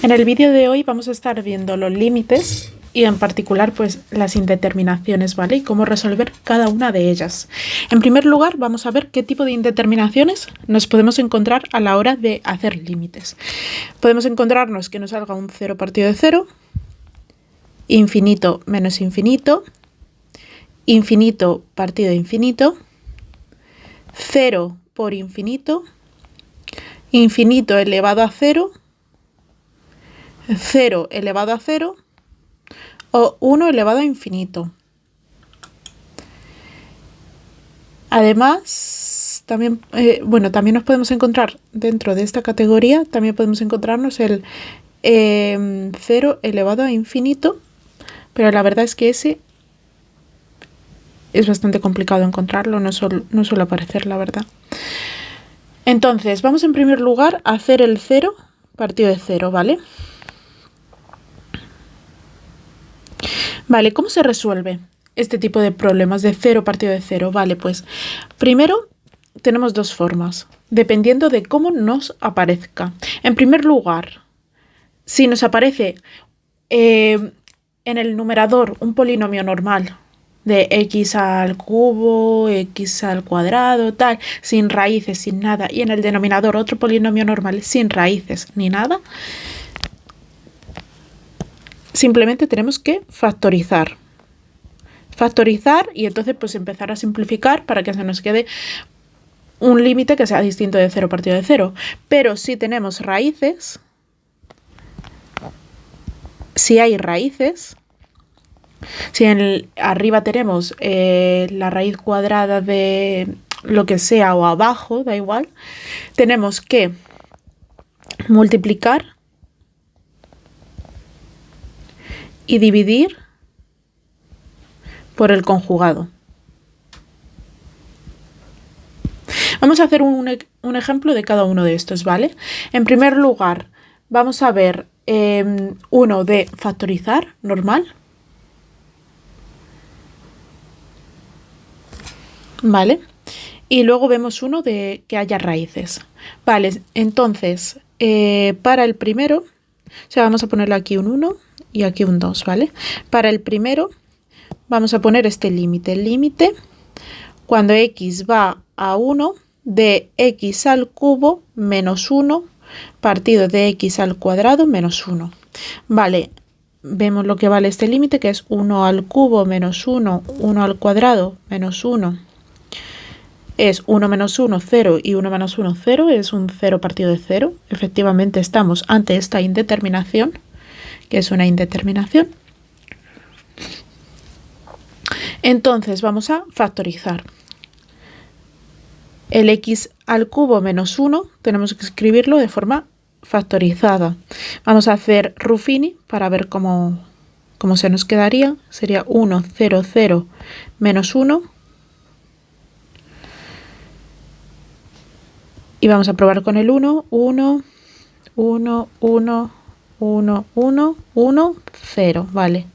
En el vídeo de hoy vamos a estar viendo los límites y en particular pues las indeterminaciones, ¿vale? Y cómo resolver cada una de ellas. En primer lugar vamos a ver qué tipo de indeterminaciones nos podemos encontrar a la hora de hacer límites. Podemos encontrarnos que nos salga un 0 partido de 0, infinito menos infinito, infinito partido de infinito, 0 por infinito, infinito elevado a 0, 0 elevado a 0 o 1 elevado a infinito. Además, también nos podemos encontrar dentro de esta categoría, también podemos encontrarnos el 0 elevado a infinito, pero la verdad es que ese es bastante complicado encontrarlo, no suele aparecer, la verdad. Entonces, vamos en primer lugar a hacer el 0 partido de 0, ¿vale? Vale, ¿cómo se resuelve este tipo de problemas de 0 partido de 0? Vale, pues primero tenemos dos formas, dependiendo de cómo nos aparezca. En primer lugar, si nos aparece en el numerador un polinomio normal de x al cubo, x al cuadrado, tal, sin raíces, sin nada, y en el denominador otro polinomio normal sin raíces ni nada, simplemente tenemos que factorizar. Factorizar y entonces pues empezar a simplificar para que se nos quede un límite que sea distinto de 0 partido de 0. Pero si tenemos raíces, si hay raíces, si arriba tenemos la raíz cuadrada de lo que sea o abajo, da igual, tenemos que multiplicar y dividir por el conjugado. Vamos a hacer un ejemplo de cada uno de estos, ¿vale? En primer lugar, vamos a ver uno de factorizar normal. ¿Vale? Y luego vemos uno de que haya raíces. Vale, entonces, para el primero, o sea, vamos a ponerle aquí un 1 y aquí un 2, ¿vale? Para el primero vamos a poner este límite. El límite, cuando x va a 1, de x al cubo menos 1 partido de x al cuadrado menos 1. Vale, vemos lo que vale este límite, que es 1 al cubo menos 1, 1 al cuadrado menos 1. Es 1 menos 1, 0 y 1 menos 1, 0, es un 0 partido de 0. Efectivamente estamos ante esta indeterminación, que es una indeterminación. Entonces vamos a factorizar. El x al cubo menos 1 tenemos que escribirlo de forma factorizada. Vamos a hacer Ruffini para ver cómo se nos quedaría. Sería 1, 0, 0 menos 1. Y vamos a probar con el 1, 1, 1, 1, 1, 1, 1, 0, ¿vale?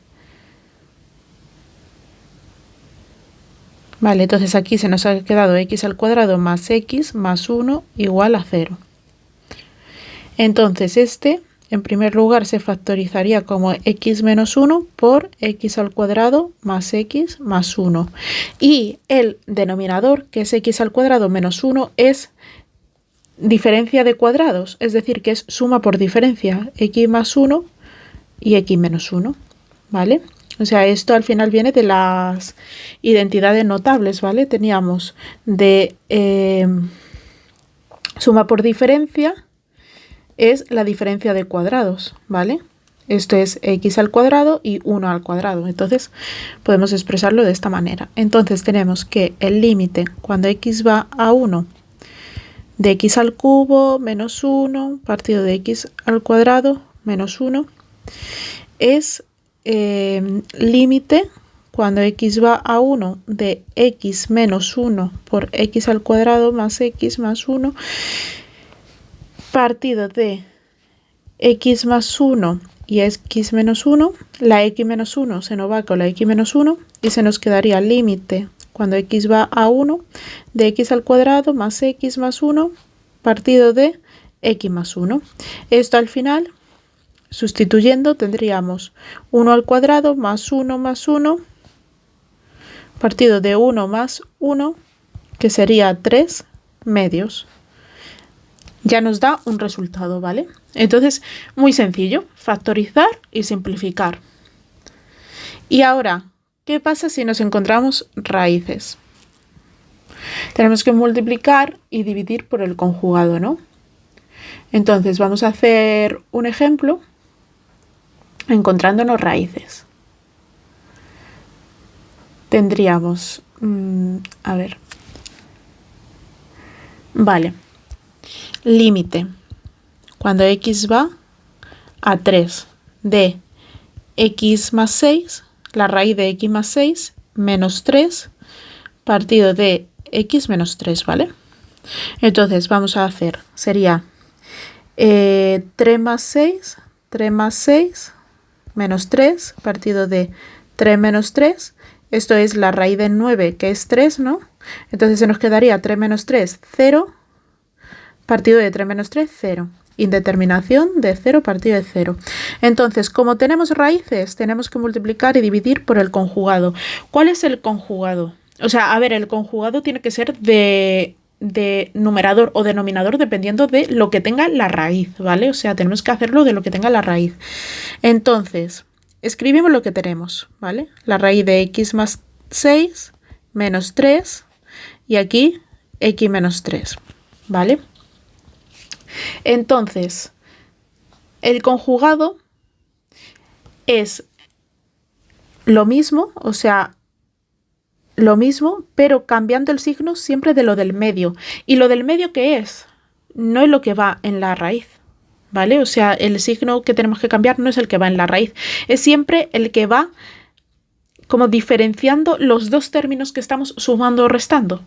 Vale, entonces aquí se nos ha quedado x al cuadrado más x más 1 igual a 0. Entonces este, en primer lugar, se factorizaría como x menos 1 por x al cuadrado más x más 1. Y el denominador, que es x al cuadrado menos 1, es diferencia de cuadrados, es decir, que es suma por diferencia, x más 1 y x menos 1, ¿vale? O sea, esto al final viene de las identidades notables, ¿vale? Teníamos de suma por diferencia, es la diferencia de cuadrados, ¿vale? Esto es x al cuadrado y 1 al cuadrado, entonces podemos expresarlo de esta manera. Entonces tenemos que el límite cuando x va a 1 de x al cubo menos 1 partido de x al cuadrado menos 1 es límite cuando x va a 1 de x menos 1 por x al cuadrado más x más 1 partido de x más 1 y x menos 1. La x menos 1 se nos va con la x menos 1 y se nos quedaría límite cuando x va a 1 de x al cuadrado más x más 1 partido de x más 1. Esto al final sustituyendo tendríamos 1 al cuadrado más 1 partido de 1 más 1, que sería 3 medios. Ya nos da un resultado, ¿vale? Entonces, muy sencillo, factorizar y simplificar. Y ahora, ¿qué pasa si nos encontramos raíces? Tenemos que multiplicar y dividir por el conjugado, ¿no? Entonces, vamos a hacer un ejemplo encontrándonos raíces. Tendríamos, a ver, vale, límite, cuando x va a 3 de x más 6, la raíz de x más 6 menos 3 partido de x menos 3, ¿vale? Entonces vamos a hacer, sería 3 más 6 menos 3 partido de 3 menos 3. Esto es la raíz de 9, que es 3, ¿no? Entonces se nos quedaría 3 menos 3, 0, partido de 3 menos 3, 0. Indeterminación de 0 partido de 0. Entonces, como tenemos raíces, tenemos que multiplicar y dividir por el conjugado. ¿Cuál es el conjugado? O sea, a ver, el conjugado tiene que ser de numerador o denominador dependiendo de lo que tenga la raíz, ¿vale? O sea, tenemos que hacerlo de lo que tenga la raíz. Entonces, escribimos lo que tenemos, ¿vale? La raíz de x más 6 menos 3 y aquí x menos 3, ¿vale? Entonces, el conjugado es lo mismo, o sea, lo mismo, pero cambiando el signo siempre de lo del medio. ¿Y lo del medio qué es? No es lo que va en la raíz, ¿vale? O sea, el signo que tenemos que cambiar no es el que va en la raíz, es siempre el que va como diferenciando los dos términos que estamos sumando o restando,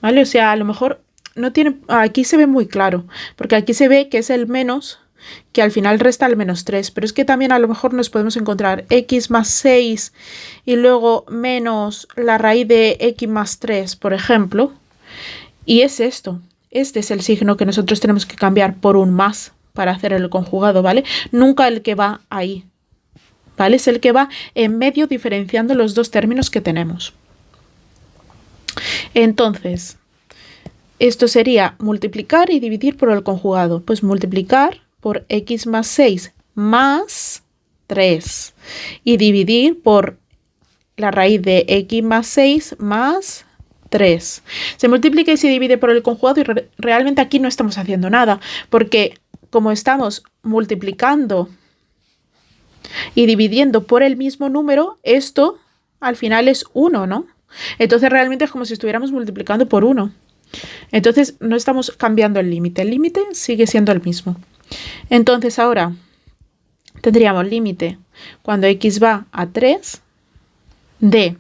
¿vale? O sea, a lo mejor no tiene, aquí se ve muy claro, porque aquí se ve que es el menos que al final resta el menos 3, pero es que también a lo mejor nos podemos encontrar x más 6 y luego menos la raíz de x más 3, por ejemplo, y es esto. Este es el signo que nosotros tenemos que cambiar por un más para hacer el conjugado, ¿vale? Nunca el que va ahí, ¿vale? Es el que va en medio diferenciando los dos términos que tenemos. Entonces, esto sería multiplicar y dividir por el conjugado. Pues multiplicar por x más 6 más 3 y dividir por la raíz de x más 6 más 3. Se multiplica y se divide por el conjugado y realmente aquí no estamos haciendo nada, porque como estamos multiplicando y dividiendo por el mismo número, esto al final es 1, ¿no? Entonces realmente es como si estuviéramos multiplicando por 1. Entonces no estamos cambiando el límite sigue siendo el mismo. Entonces ahora tendríamos límite cuando x va a 3 de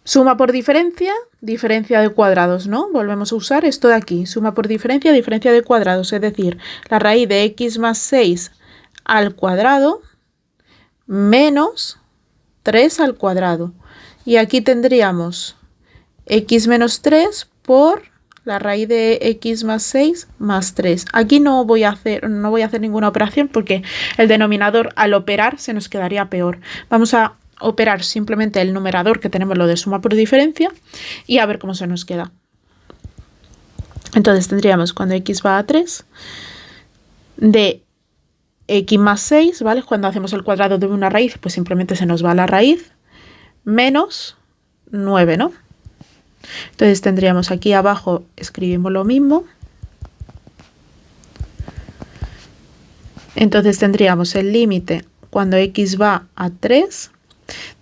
suma por diferencia, diferencia de cuadrados, ¿no? Volvemos a usar esto de aquí, suma por diferencia, diferencia de cuadrados, es decir, la raíz de x más 6 al cuadrado menos 3 al cuadrado. Y aquí tendríamos x menos 3 por la raíz de x más 6 más 3. Aquí no voy a hacer ninguna operación porque el denominador al operar se nos quedaría peor. Vamos a operar simplemente el numerador, que tenemos lo de suma por diferencia, y a ver cómo se nos queda. Entonces tendríamos cuando x va a 3 de x más 6, ¿vale? Cuando hacemos el cuadrado de una raíz, pues simplemente se nos va la raíz, menos 9, ¿no? Entonces tendríamos aquí abajo, escribimos lo mismo. Entonces tendríamos el límite cuando x va a 3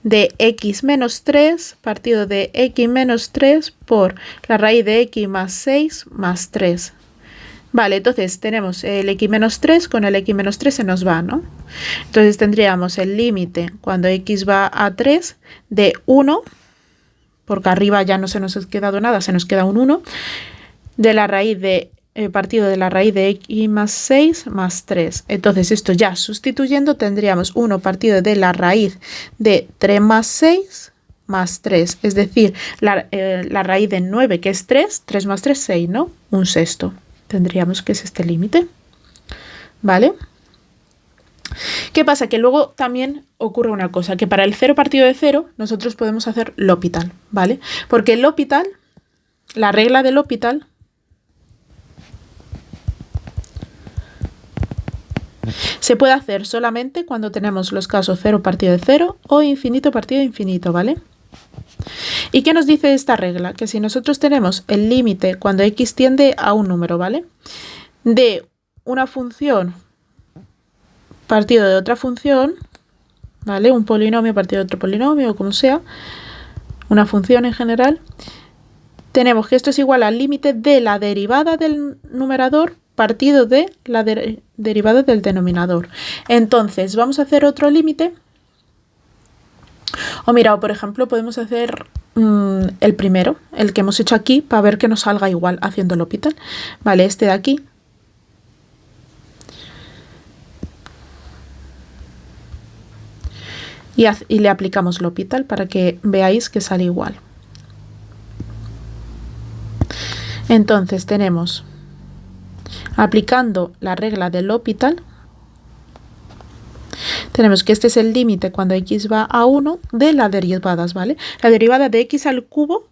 de x menos 3 partido de x menos 3 por la raíz de x más 6 más 3. Vale, entonces tenemos el x menos 3, con el x menos 3 se nos va, ¿no? Entonces tendríamos el límite cuando x va a 3 de 1, porque arriba ya no se nos ha quedado nada, se nos queda un 1, de la raíz de partido de la raíz de x más 6 más 3. Entonces esto ya sustituyendo tendríamos 1 partido de la raíz de 3 más 6 más 3. Es decir, la raíz de 9, que es 3, 3 más 3, 6, ¿no? Un sexto. Tendríamos que es este límite. ¿Vale? ¿Qué pasa? Que luego también ocurre una cosa, que para el 0 partido de 0 nosotros podemos hacer L'Hopital, ¿vale? Porque el L'Hopital, la regla del L'Hopital, se puede hacer solamente cuando tenemos los casos 0 partido de 0 o infinito partido de infinito, ¿vale? ¿Y qué nos dice esta regla? Que si nosotros tenemos el límite cuando x tiende a un número, ¿vale? De una función partido de otra función, ¿vale? Un polinomio partido de otro polinomio o como sea, una función en general, tenemos que esto es igual al límite de la derivada del numerador partido de la derivada del denominador. Entonces, vamos a hacer otro límite. O mira, o por ejemplo, podemos hacer el primero, el que hemos hecho aquí, para ver que nos salga igual haciendo el L'Hopital. Vale, este de aquí. Y le aplicamos L'Hopital para que veáis que sale igual. Entonces tenemos, aplicando la regla del L'Hopital, tenemos que este es el límite cuando x va a 1 de las derivadas, ¿vale? La derivada de x al cubo,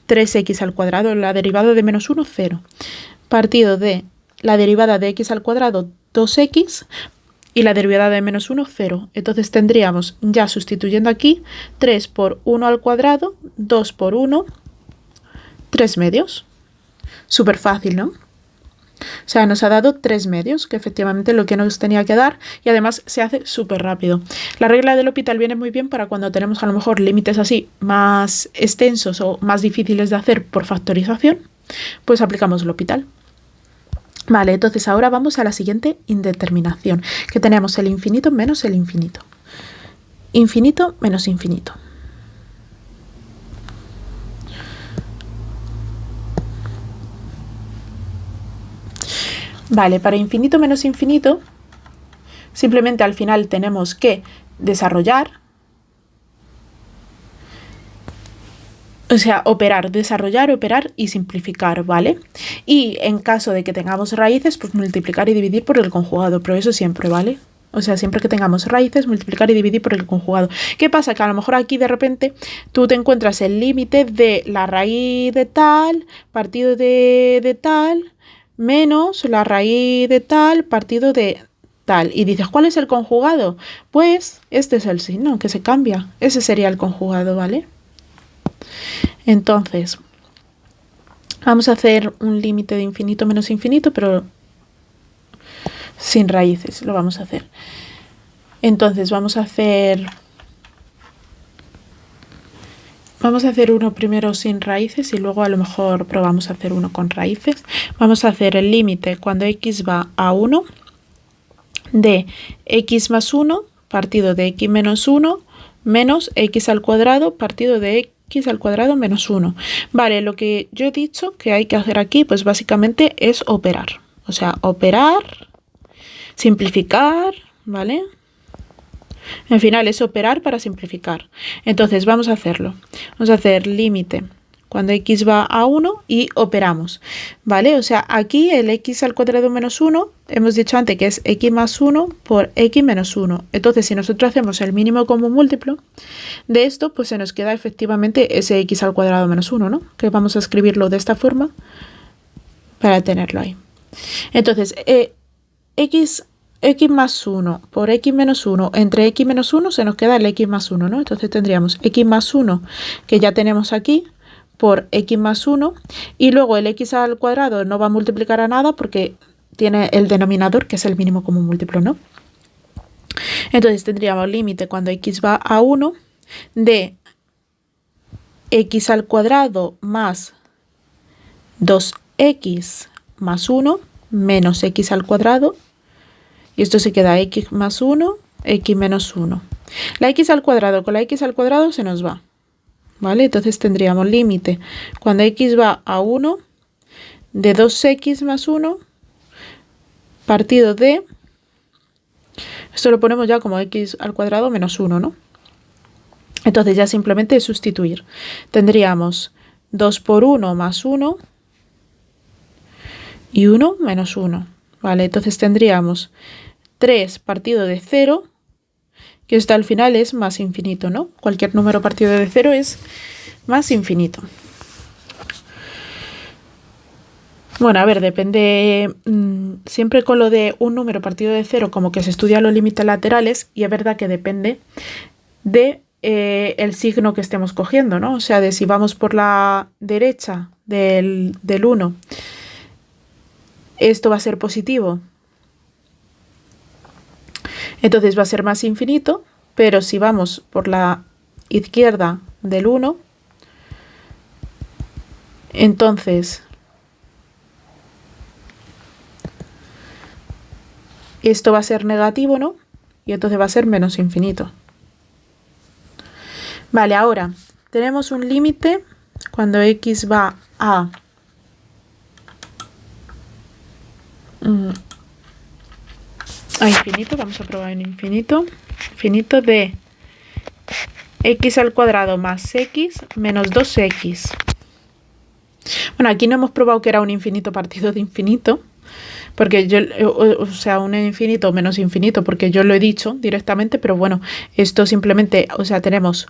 3x al cuadrado, la derivada de menos 1, 0. Partido de la derivada de x al cuadrado, 2x, y la derivada de menos 1, 0. Entonces tendríamos, ya sustituyendo aquí, 3 por 1 al cuadrado, 2 por 1, 3 medios. Súper fácil, ¿no? O sea, nos ha dado 3 medios, que efectivamente es lo que nos tenía que dar, y además se hace súper rápido. La regla del L'Hopital viene muy bien para cuando tenemos a lo mejor límites así más extensos o más difíciles de hacer por factorización, pues aplicamos L'Hopital. Vale, entonces ahora vamos a la siguiente indeterminación, que tenemos el infinito menos el infinito. Infinito menos infinito. Vale, para infinito menos infinito, simplemente al final tenemos que desarrollar, o sea, operar, desarrollar, operar y simplificar, ¿vale? Y en caso de que tengamos raíces, pues multiplicar y dividir por el conjugado, pero eso siempre, ¿vale? O sea, siempre que tengamos raíces, multiplicar y dividir por el conjugado. ¿Qué pasa? Que a lo mejor aquí de repente tú te encuentras el límite de la raíz de tal, partido de tal, menos la raíz de tal, partido de tal. Y dices, ¿cuál es el conjugado? Pues este es el signo que se cambia. Ese sería el conjugado, ¿vale? Entonces, vamos a hacer un límite de infinito menos infinito, pero sin raíces, lo vamos a hacer. Entonces, vamos a hacer uno primero sin raíces y luego a lo mejor probamos a hacer uno con raíces. Vamos a hacer el límite cuando x va a 1 de x más 1 partido de x menos 1 menos x al cuadrado partido de x al cuadrado menos 1. Vale, lo que yo he dicho que hay que hacer aquí, pues básicamente es operar. O sea, operar, simplificar, ¿vale? Al final es operar para simplificar. Entonces vamos a hacerlo. Vamos a hacer límite cuando x va a 1 y operamos, ¿vale? O sea, aquí el x al cuadrado menos 1, hemos dicho antes que es x más 1 por x menos 1. Entonces, si nosotros hacemos el mínimo común múltiplo de esto, pues se nos queda efectivamente ese x al cuadrado menos 1, ¿no? Que vamos a escribirlo de esta forma para tenerlo ahí. Entonces, x más 1 por x menos 1 entre x menos 1 se nos queda el x más 1, ¿no? Entonces tendríamos x más 1 que ya tenemos aquí por x más 1 y luego el x al cuadrado no va a multiplicar a nada porque tiene el denominador que es el mínimo común múltiplo, ¿no? Entonces tendríamos límite cuando x va a 1 de x al cuadrado más 2x más 1 menos x al cuadrado. Y esto se queda x más 1, x menos 1. La x al cuadrado con la x al cuadrado se nos va, ¿vale? Entonces tendríamos límite cuando x va a 1 de 2x más 1 partido de, esto lo ponemos ya como x al cuadrado menos 1, ¿no? Entonces ya simplemente sustituir. Tendríamos 2 por 1 más 1 y 1 menos 1, ¿vale? Entonces tendríamos 3 partido de 0, que esto al final es más infinito, ¿no? Cualquier número partido de 0 es más infinito. Bueno, a ver, depende, siempre con lo de un número partido de 0, como que se estudian los límites laterales, y es verdad que depende de el signo que estemos cogiendo, ¿no? O sea, de si vamos por la derecha del 1, esto va a ser positivo, entonces va a ser más infinito, pero si vamos por la izquierda del 1, entonces esto va a ser negativo, ¿no? Y entonces va a ser menos infinito. Vale, ahora tenemos un límite cuando x va a infinito. Vamos a probar en infinito. Infinito de x al cuadrado más x menos 2x. Bueno, aquí no hemos probado que era un infinito partido de infinito, porque yo, o sea, un infinito menos infinito, porque yo lo he dicho directamente, pero bueno, esto simplemente, o sea, tenemos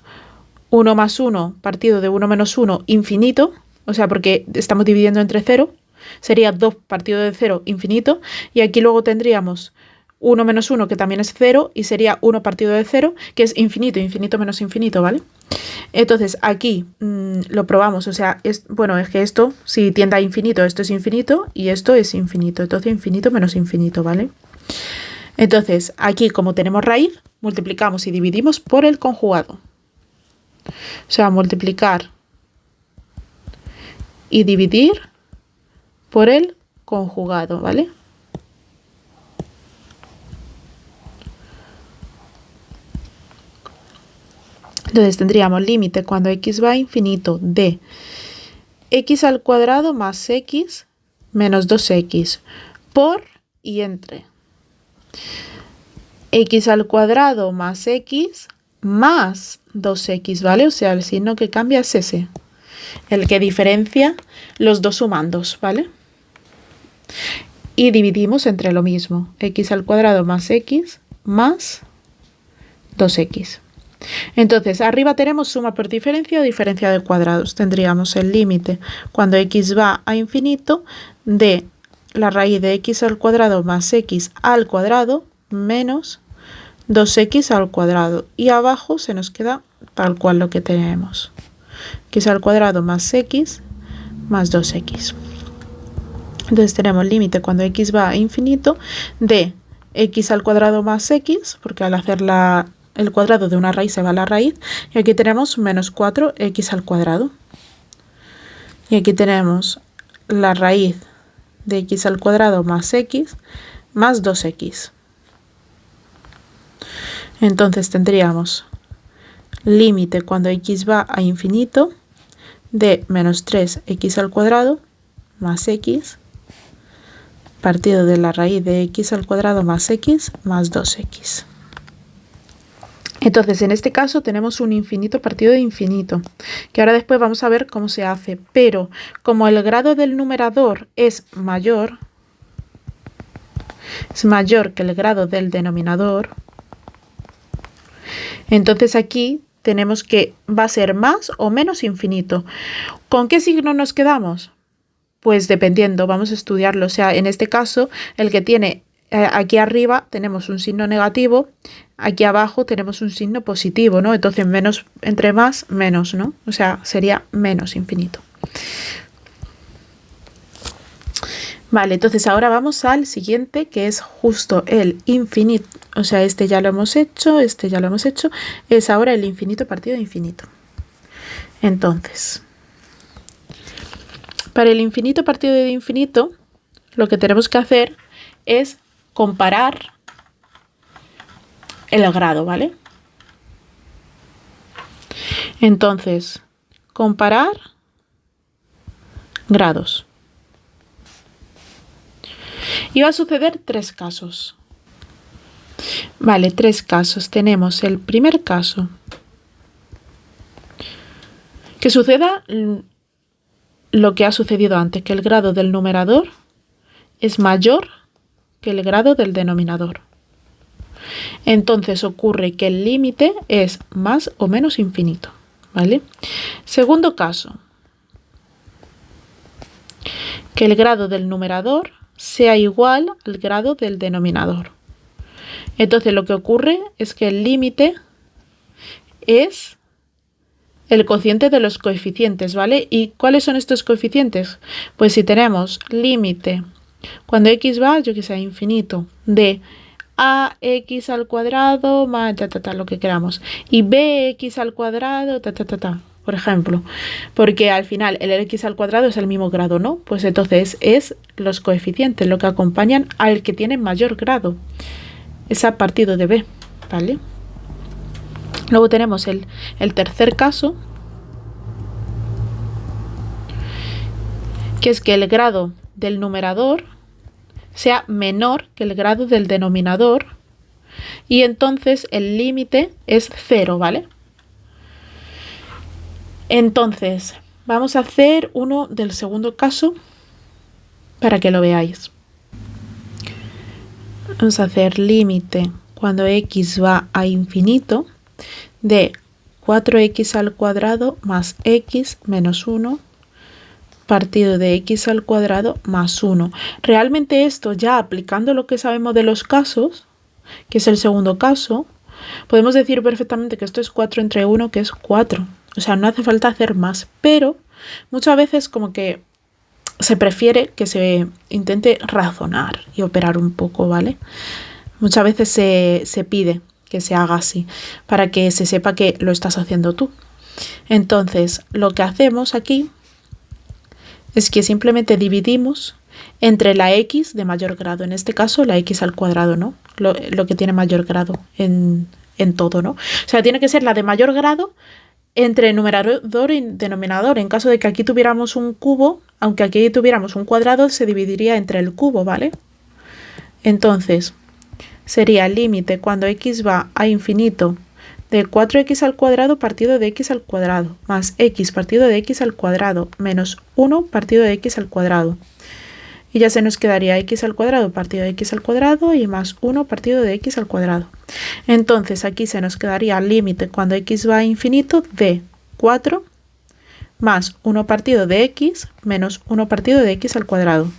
1 más 1 partido de 1 menos 1 infinito, o sea, porque estamos dividiendo entre 0, sería 2 partido de 0 infinito, y aquí luego tendríamos 1 menos 1, que también es 0, y sería 1 partido de 0, que es infinito, infinito menos infinito, ¿vale? Entonces, aquí lo probamos, o sea, bueno, es que esto, si tiende a infinito, esto es infinito, y esto es infinito, entonces infinito menos infinito, ¿vale? Entonces, aquí como tenemos raíz, multiplicamos y dividimos por el conjugado. O sea, multiplicar y dividir por el conjugado, ¿vale? Entonces tendríamos límite cuando x va a infinito de x al cuadrado más x menos 2x por y entre x al cuadrado más x más 2x, ¿vale? O sea, el signo que cambia es ese, el que diferencia los dos sumandos, ¿vale? Y dividimos entre lo mismo, x al cuadrado más x más 2x. Entonces, arriba tenemos suma por diferencia o diferencia de cuadrados. Tendríamos el límite cuando x va a infinito de la raíz de x al cuadrado más x al cuadrado menos 2x al cuadrado. Y abajo se nos queda tal cual lo que tenemos. X al cuadrado más x más 2x. Entonces tenemos límite cuando x va a infinito de x al cuadrado más x, porque al hacer el cuadrado de una raíz se va a la raíz, y aquí tenemos menos 4x al cuadrado. Y aquí tenemos la raíz de x al cuadrado más x más 2x. Entonces tendríamos límite cuando x va a infinito de menos 3x al cuadrado más x partido de la raíz de x al cuadrado más x más 2x. Entonces, en este caso tenemos un infinito partido de infinito, que ahora después vamos a ver cómo se hace, pero como el grado del numerador es mayor que el grado del denominador, entonces aquí tenemos que va a ser más o menos infinito. ¿Con qué signo nos quedamos? Pues dependiendo, vamos a estudiarlo. O sea, en este caso, el que tiene aquí arriba tenemos un signo negativo, aquí abajo tenemos un signo positivo, ¿no? Entonces menos entre más, menos, ¿no? O sea, sería menos infinito. Vale, entonces ahora vamos al siguiente, que es justo el infinito. O sea, este ya lo hemos hecho, este ya lo hemos hecho. Es ahora el infinito partido de infinito. Entonces, para el infinito partido de infinito, lo que tenemos que hacer es comparar el grado, ¿vale? Entonces, comparar grados. Y va a suceder 3 casos. Vale, 3 casos. Tenemos el primer caso. Que suceda lo que ha sucedido antes, que el grado del numerador es mayor que el grado del denominador. Entonces ocurre que el límite es más o menos infinito, ¿vale? Segundo caso, que el grado del numerador sea igual al grado del denominador. Entonces lo que ocurre es que el límite es el cociente de los coeficientes, ¿vale? ¿Y cuáles son estos coeficientes? Pues si tenemos límite, cuando x va, yo que sé, a infinito, de ax al cuadrado más lo que queramos, y bx al cuadrado, por ejemplo, porque al final el x al cuadrado es el mismo grado, ¿no? Pues entonces es los coeficientes lo que acompañan al que tiene mayor grado, es a partido de b, ¿vale? Luego tenemos el tercer caso, que es que el grado del numerador sea menor que el grado del denominador y entonces el límite es 0, ¿vale? Entonces, vamos a hacer uno del segundo caso para que lo veáis. Vamos a hacer límite cuando x va a infinito de 4x al cuadrado más x menos 1 partido de x al cuadrado más 1. Realmente esto, ya aplicando lo que sabemos de los casos, que es el segundo caso, podemos decir perfectamente que esto es 4 entre 1, que es 4. O sea, no hace falta hacer más, pero muchas veces como que se prefiere que se intente razonar y operar un poco, ¿vale? Muchas veces se pide que se haga así, para que se sepa que lo estás haciendo tú. Entonces, lo que hacemos aquí es que simplemente dividimos entre la x de mayor grado, en este caso la x al cuadrado, ¿no? Lo que tiene mayor grado en todo, ¿no? O sea, tiene que ser la de mayor grado entre numerador y denominador. En caso de que aquí tuviéramos un cubo, aunque aquí tuviéramos un cuadrado, se dividiría entre el cubo, ¿vale? Entonces, sería el límite cuando x va a infinito de 4x al cuadrado partido de x al cuadrado más x partido de x al cuadrado menos 1 partido de x al cuadrado. Y ya se nos quedaría x al cuadrado partido de x al cuadrado y más 1 partido de x al cuadrado. Entonces aquí se nos quedaría el límite cuando x va a infinito de 4 más 1 partido de x menos 1 partido de x al cuadrado.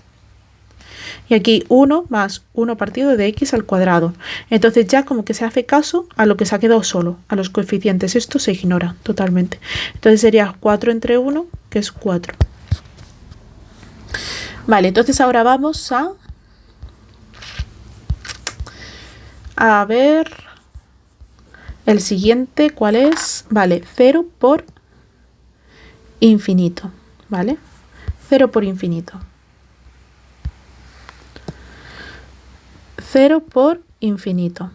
Y aquí 1 más 1 partido de x al cuadrado. Entonces ya como que se hace caso a lo que se ha quedado solo, a los coeficientes. Esto se ignora totalmente. Entonces sería 4 entre 1, que es 4. Vale, entonces ahora vamos a ver el siguiente, ¿cuál es? Vale, 0 por infinito, ¿vale? 0 por infinito. 0 por infinito.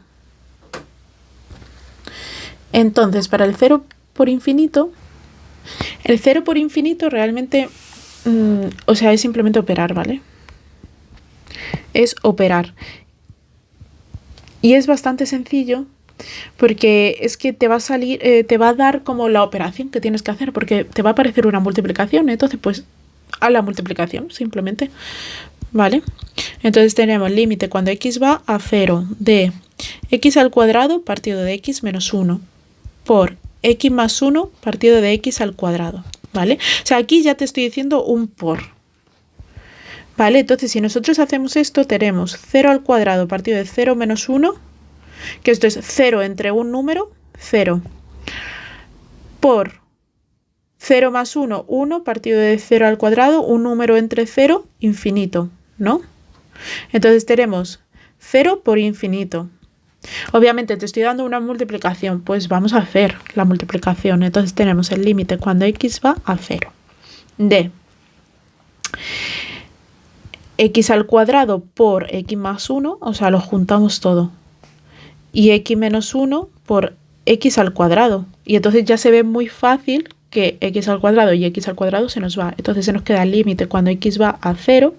Entonces, para el 0 por infinito, el 0 por infinito realmente, o sea, es simplemente operar, ¿vale? Es operar. Y es bastante sencillo porque es que te va a salir, te va a dar como la operación que tienes que hacer porque te va a aparecer una multiplicación. Entonces, pues, a la multiplicación simplemente, ¿vale? Entonces tenemos límite cuando x va a 0 de x al cuadrado partido de x menos 1 por x más 1 partido de x al cuadrado, ¿vale? O sea, aquí ya te estoy diciendo un por, ¿vale? Entonces, si nosotros hacemos esto, tenemos 0 al cuadrado partido de 0 menos 1, que esto es 0 entre un número, 0, por 0 más 1, 1 partido de 0 al cuadrado, un número entre 0, infinito, ¿no? Entonces tenemos 0 por infinito. Obviamente te estoy dando una multiplicación, pues vamos a hacer la multiplicación. Entonces tenemos el límite cuando x va a 0 de x al cuadrado por x más 1, o sea, lo juntamos todo, y x menos 1 por x al cuadrado. Y entonces ya se ve muy fácil que x al cuadrado y x al cuadrado se nos va. Entonces se nos queda el límite cuando x va a 0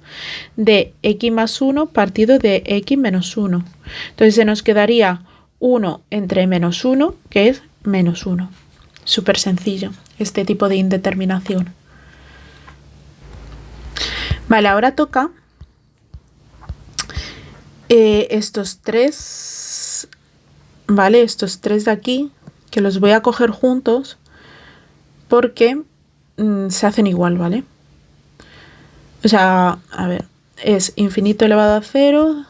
de x más 1 partido de x menos 1. Entonces se nos quedaría 1 entre menos 1, que es menos 1. Súper sencillo este tipo de indeterminación. Vale, ahora toca estos tres ¿vale? Estos 3 de aquí, que los voy a coger juntos porque se hacen igual, ¿vale? O sea, a ver, es infinito elevado a 0,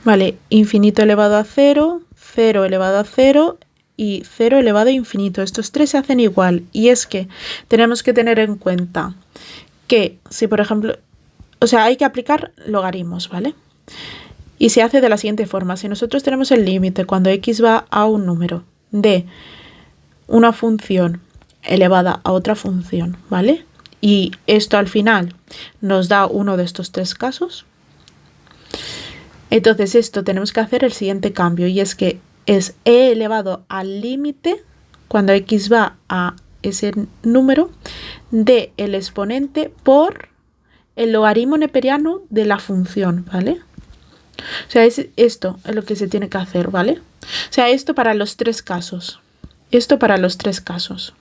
¿vale? Infinito elevado a 0, 0 elevado a 0 y 0 elevado a infinito. Estos 3 se hacen igual y es que tenemos que tener en cuenta que si, por ejemplo, o sea, hay que aplicar logaritmos, ¿vale? Y se hace de la siguiente forma. Si nosotros tenemos el límite cuando x va a un número de una función elevada a otra función, ¿vale? Y esto al final nos da uno de estos 3 casos. Entonces esto tenemos que hacer el siguiente cambio y es que es e elevado al límite cuando x va a ese número de el exponente por el logaritmo neperiano de la función, ¿vale? O sea, esto es lo que se tiene que hacer, ¿vale? O sea, esto para los 3 casos. Esto para los 3 casos.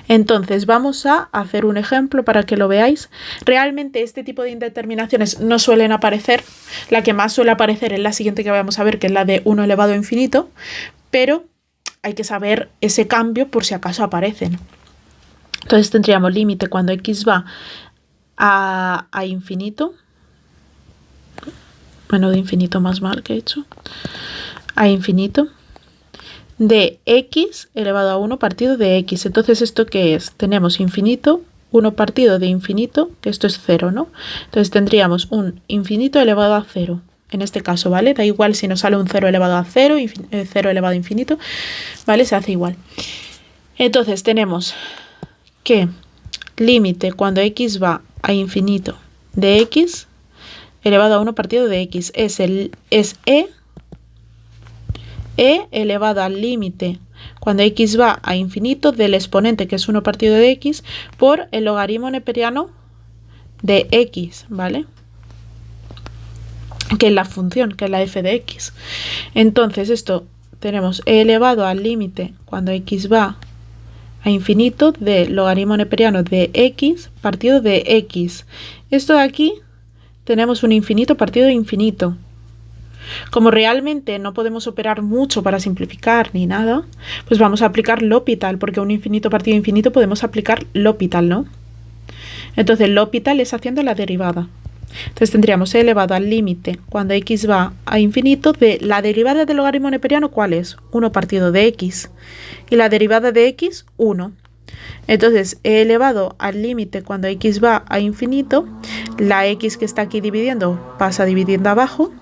Entonces vamos a hacer un ejemplo para que lo veáis. Realmente este tipo de indeterminaciones no suelen aparecer. La que más suele aparecer es la siguiente que vamos a ver, que es la de 1 elevado a infinito. Pero hay que saber ese cambio por si acaso aparecen. Entonces tendríamos límite cuando x va a infinito. Bueno, de infinito más mal que he hecho. A infinito. De x elevado a 1 partido de x. Entonces, ¿esto qué es? Tenemos infinito, 1 partido de infinito, que esto es 0, ¿no? Entonces tendríamos un infinito elevado a 0. En este caso, ¿vale? Da igual si nos sale un 0 elevado a 0, 0 elevado a infinito, ¿vale? Se hace igual. Entonces tenemos que límite cuando x va a infinito de x elevado a 1 partido de x es e elevado al límite cuando x va a infinito del exponente, que es 1 partido de x, por el logaritmo neperiano de x, ¿vale? Que es la función, que es la f de x. Entonces esto tenemos e elevado al límite cuando x va a infinito del logaritmo neperiano de x partido de x. Esto de aquí tenemos un infinito partido de infinito. Como realmente no podemos operar mucho para simplificar ni nada, pues vamos a aplicar L'Hopital, porque un infinito partido de infinito podemos aplicar L'Hopital, ¿no? Entonces L'Hopital es haciendo la derivada. Entonces tendríamos e elevado al límite cuando x va a infinito de la derivada del logaritmo neperiano, ¿cuál es? 1 partido de x. Y la derivada de x, 1. Entonces e elevado al límite cuando x va a infinito, la x que está aquí dividiendo pasa dividiendo abajo,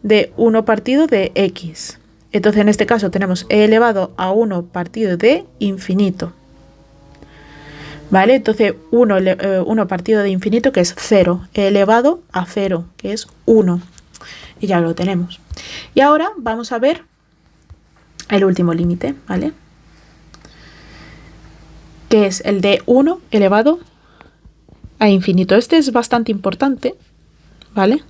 de 1 partido de x. Entonces en este caso tenemos e elevado a 1 partido de infinito. ¿Vale? Entonces 1 partido de infinito, que es 0. E elevado a 0, que es 1. Y ya lo tenemos. Y ahora vamos a ver el último límite, ¿vale? Que es el de 1 elevado a infinito. Este es bastante importante, ¿vale?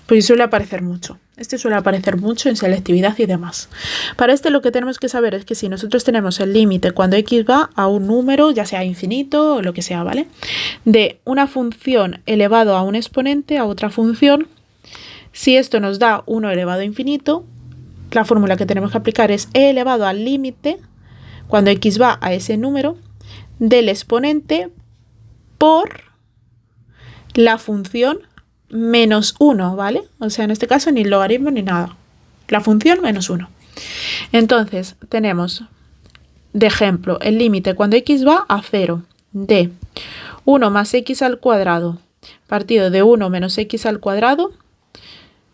Pues suele aparecer mucho. Este suele aparecer mucho en selectividad y demás. Para este lo que tenemos que saber es que si nosotros tenemos el límite cuando x va a un número, ya sea infinito o lo que sea, ¿vale? De una función elevado a un exponente a otra función, si esto nos da 1 elevado a infinito, la fórmula que tenemos que aplicar es e elevado al límite cuando x va a ese número del exponente por la función menos 1, ¿vale? O sea, en este caso ni logaritmo ni nada. La función menos 1. Entonces, tenemos de ejemplo el límite cuando x va a 0 de 1 más x al cuadrado partido de 1 menos x al cuadrado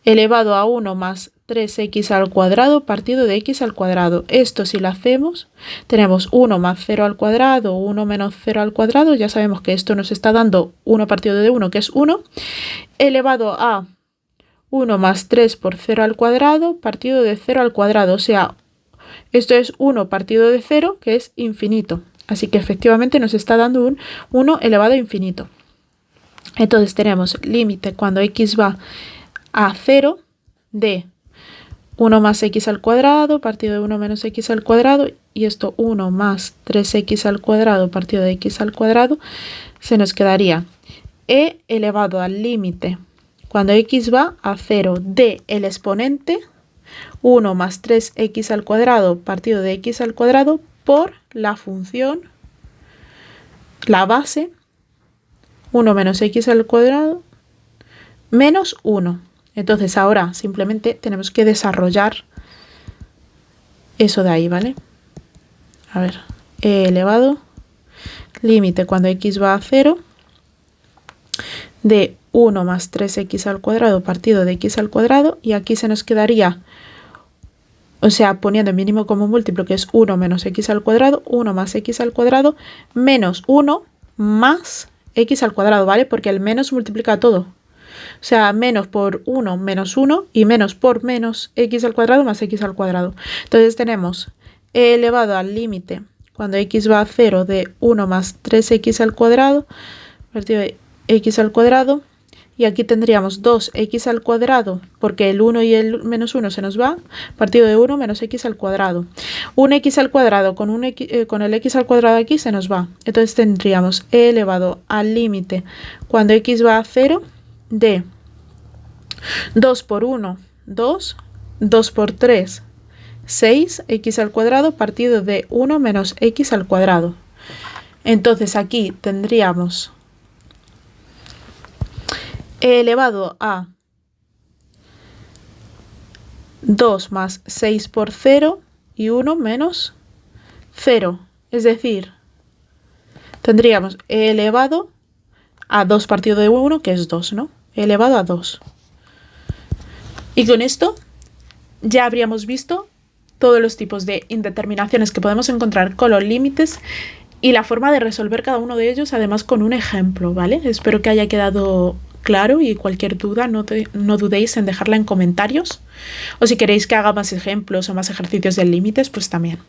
elevado a 1 más 3x al cuadrado partido de x al cuadrado. Esto si lo hacemos, tenemos 1 más 0 al cuadrado, 1 menos 0 al cuadrado. Ya sabemos que esto nos está dando 1 partido de 1, que es 1, elevado a 1 más 3 por 0 al cuadrado partido de 0 al cuadrado. O sea, esto es 1 partido de 0, que es infinito. Así que efectivamente nos está dando un 1 elevado a infinito. Entonces tenemos límite cuando x va a 0 de 1 más x al cuadrado partido de 1 menos x al cuadrado, y esto 1 más 3x al cuadrado partido de x al cuadrado, se nos quedaría e elevado al límite cuando x va a 0 de el exponente 1 más 3x al cuadrado partido de x al cuadrado por la función, la base, 1 menos x al cuadrado menos 1. Entonces ahora simplemente tenemos que desarrollar eso de ahí, ¿vale? A ver, e elevado, límite cuando x va a 0, de 1 más 3x al cuadrado partido de x al cuadrado, y aquí se nos quedaría, o sea, poniendo el mínimo como múltiplo, que es 1 menos x al cuadrado, 1 más x al cuadrado, menos 1 más x al cuadrado, ¿vale? Porque el menos multiplica todo. O sea, menos por 1 menos 1 y menos por menos x al cuadrado más x al cuadrado. Entonces tenemos e elevado al límite cuando x va a 0 de 1 más 3x al cuadrado partido de x al cuadrado, y aquí tendríamos 2x al cuadrado porque el 1 y el menos 1 se nos va, partido de 1 menos x al cuadrado. Un x al cuadrado con el x al cuadrado aquí se nos va. Entonces tendríamos e elevado al límite cuando x va a 0 de 2 por 1, 2, 2 por 3, 6, x al cuadrado partido de 1 menos x al cuadrado. Entonces aquí tendríamos e elevado a 2 más 6 por 0 y 1 menos 0. Es decir, tendríamos e elevado a 2 partido de 1, que es 2, ¿no? E elevado a 2. Y con esto ya habríamos visto todos los tipos de indeterminaciones que podemos encontrar con los límites y la forma de resolver cada uno de ellos, además con un ejemplo, ¿vale? Espero que haya quedado claro, y cualquier duda no dudéis en dejarla en comentarios, o si queréis que haga más ejemplos o más ejercicios de límites, pues también.